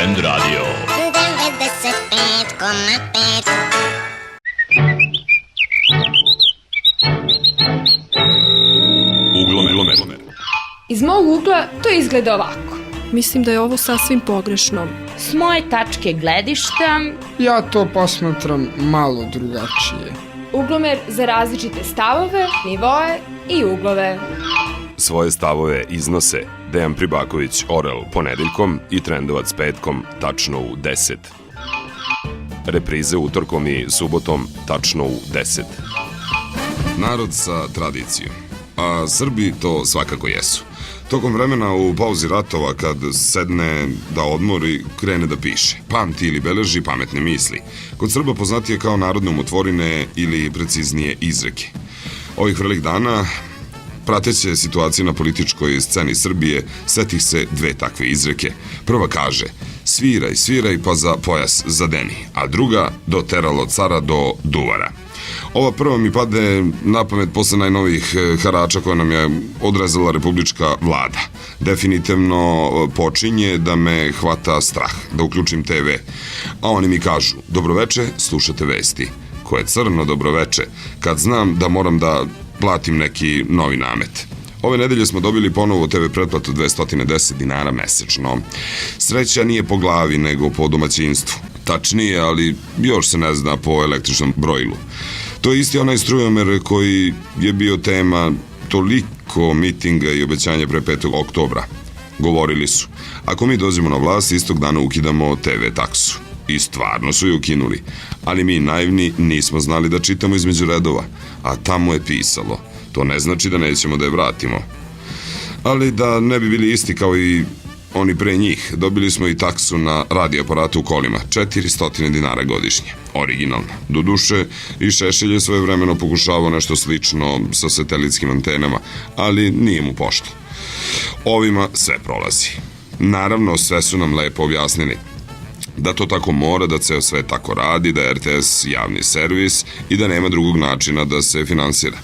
Blend Radio 95,5. Uglomer. Iz mog ugla to izgleda ovako. Mislim da je ovo sasvim pogrešno. S moje tačke gledišta, Ja to posmatram malo drugačije. Uglomer za različite stavove, nivoe i uglove. Svoje stavove iznose Dejan Pribaković Orel ponedeljkom i Trendovac petkom tačno u 10. Reprize utorkom i subotom tačno u 10. Narod sa tradicijom, a Srbi to svakako jesu. Tokom vremena u pauzi ratova kad sedne da odmori, krene da piše, pamti ili beleži pametne misli. Kod Srba poznatije kao narodne umotvorine ili preciznije izreke. Ovih vrelih dana, prateće situacije na političkoj sceni Srbije, setih se dve takve izreke. Prva kaže, sviraj, sviraj pa za pojas zadeni, a druga, doteralo cara do duvara. Ova prva mi pade na pamet posle najnovijih harača koje nam je odrezala republička vlada. Definitivno počinje da me hvata strah, da uključim TV. A oni mi kažu, dobroveče, slušate vesti. Koje crno dobroveče, kad znam da moram da platim neki novi namet. Ove nedelje smo dobili ponovo TV pretplatu 210 dinara mesečno. Sreća nije po glavi, nego po domaćinstvu. Tačnije, ali još se ne zna po električnom brojilu. To je isti onaj strujomer koji je bio tema toliko mitinga i obećanja pre 5. oktobra. Govorili su, ako mi dođemo na vlast, istog dana ukidamo TV taksu. I stvarno su je ukinuli. Ali mi naivni nismo znali da čitamo između redova. A tamo je pisalo. To ne znači da nećemo da je vratimo. Ali da ne bi bili isti kao i oni pre njih, dobili smo i taksu na radio aparatu u kolima, 400 dinara godišnje, originalno. Doduše, i Šešelj je svoje vremeno pokušavao nešto slično sa satelitskim antenama, ali nije mu pošlo. Ovima sve prolazi. Naravno, sve su nam lepo objasnili. Da to tako mora, da ceo sve tako radi, da je RTS javni servis i da nema drugog načina da se finansira.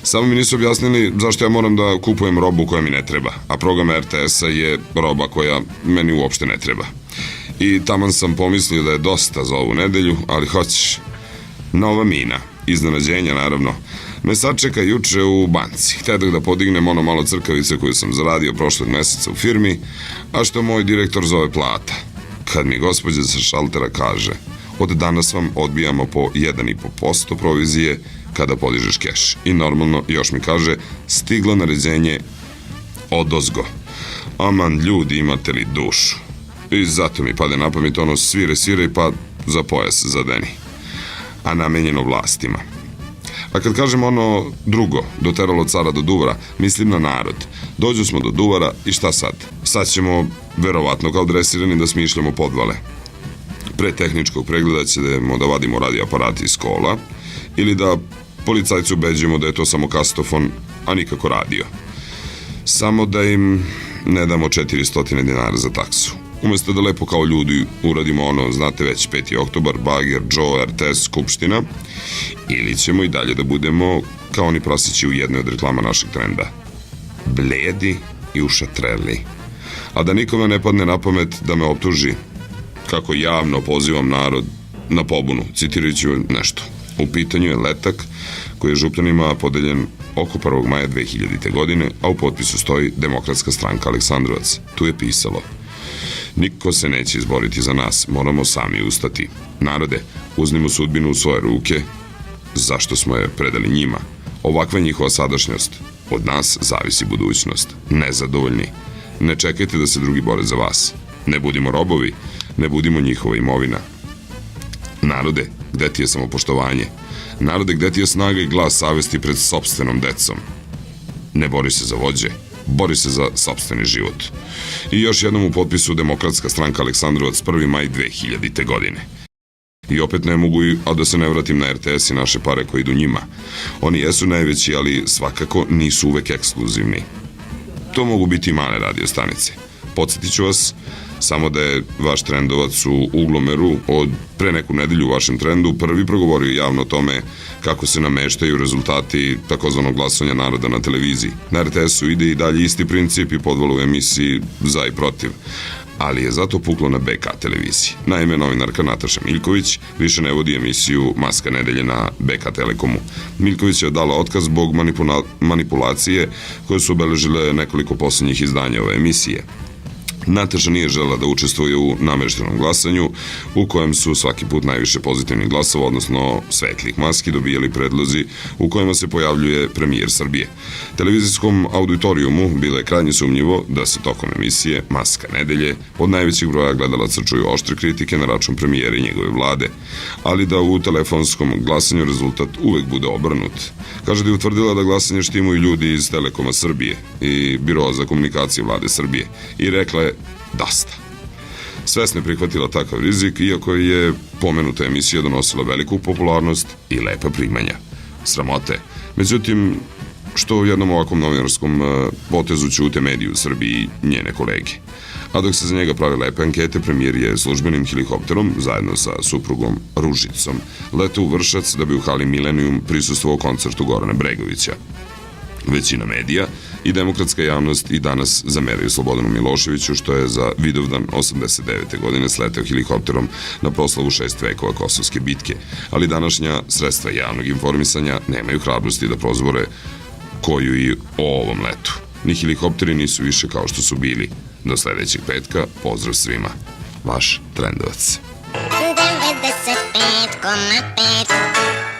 Samo mi nisu objasnili zašto ja moram da kupujem robu koja mi ne treba, a program RTS-a je roba koja meni uopšte ne treba. I taman sam pomislio da je dosta za ovu nedelju, ali hoćeš. Nova mina, iznenađenja naravno, me sačeka juče u banci. Htedak da podignem ono malo crkavice koju sam zaradio prošlog meseca u firmi, a što moj direktor zove plata. Kad mi gospođa sa šaltera kaže, od danas vam odbijamo po 1,5% provizije kada podižeš keš. I normalno još mi kaže, stiglo naređenje odozgo. Aman ljudi, imate li dušu? I zato mi pade na pamet ono sviraj pa za pojas zadeni. A namenjeno vlastima. A kad kažem ono drugo, doteralo cara do duvara, mislim na narod. Dođu smo do duvara i šta sad? Sad ćemo, verovatno kao dresirani, da smišljamo podvale. Pre tehničkog pregleda ćemo da vadimo radio aparati iz kola ili da policajcu ubeđujemo da je to samo kastofon, a nikako radio. Samo da im ne damo 400 dinara za taksu. Umesto da lepo kao ljudi uradimo ono, znate već, 5. oktobar, bager, Joe, RTS, skupština, ili ćemo i dalje da budemo kao oni prasići u jednoj od reklama našeg trenda. Bledi i ušatreli. A da nikome ne padne na pamet da me optuži kako javno pozivam narod na pobunu, citirajući nešto. U pitanju je letak koji je župljanima podeljen oko 1. maja 2000. godine, a u potpisu stoji Demokratska stranka Aleksandrovac. Tu je pisalo: niko se neće izboriti za nas, moramo sami ustati. Narode, uzmimo sudbinu u svoje ruke, zašto smo je predali njima. Ovakva je njihova sadašnjost. Od nas zavisi budućnost. Nezadovoljni. Ne čekajte da se drugi bore za vas. Ne budimo robovi, ne budimo njihova imovina. Narode, gde ti je samopoštovanje? Narode, gde ti je snaga i glas savesti pred sopstvenom decom? Ne bori se za vođe, bori se za sopstveni život. I još jednom u potpisu Demokratska stranka Aleksandrovac, 1. maj 2000. godine. I opet ne mogu, a da se ne vratim na RTS i naše pare koje idu njima. Oni jesu najveći, ali svakako nisu uvek ekskluzivni. To mogu biti i male radio stanice. Podsjetit ću vas samo da je vaš trendovac u Uglomeru od pre neku nedelju u vašem trendu prvi progovorio javno o tome kako se nameštaju rezultati takozvanog glasanja naroda na televiziji. Na RTS-u ide i dalje isti princip i podvala u emisiji za i protiv. ali je zato puklo na BK televiziji. Naime, novinarka Nataša Miljković više ne vodi emisiju Maska nedelje na BK Telekomu. Miljković je dala otkaz zbog manipulacije koje su obeležile nekoliko poslednjih izdanja ove emisije. Nataša nije želela da učestvuje u nameštenom glasanju, u kojem su svaki put najviše pozitivnih glasova, odnosno svetlih maski, dobijali predlozi u kojima se pojavljuje premijer Srbije. Televizijskom auditorijumu bilo je krajnje sumnjivo da se tokom emisije Maska nedelje od najvećih broja gledalaca čuju oštre kritike na račun premijera i njegove vlade, ali da u telefonskom glasanju rezultat uvek bude obrnut. Kaže da je utvrdila da glasanje štimuju ljudi iz Telekoma Srbije i Biroa za komunikacije vlade Srbije i rekla je dosta. Svesno je prihvatila takav rizik, iako je pomenuta emisija donosila veliku popularnost i lepa primanja. Sramote. Međutim, što u jednom ovakvom novinarskom potezu ćute mediji u Srbiji i njene kolege. A dok se za njega prave lepe ankete, premijer je službenim helikopterom, zajedno sa suprugom Ružicom, letao u Vršac da bi u hali Milenijum prisustvovao koncertu Gorana Bregovića. Većina medija i demokratska javnost i danas zameraju Slobodanu Miloševiću što je za Vidovdan 89. godine sleteo helikopterom na proslavu 6 vekova Kosovske bitke, ali današnja sredstva javnog informisanja nemaju hrabrosti da prozbore koju i o ovom letu. Ni helikopteri nisu više kao što su bili. Do sledećeg petka, pozdrav svima. Vaš Trendovac. 95,5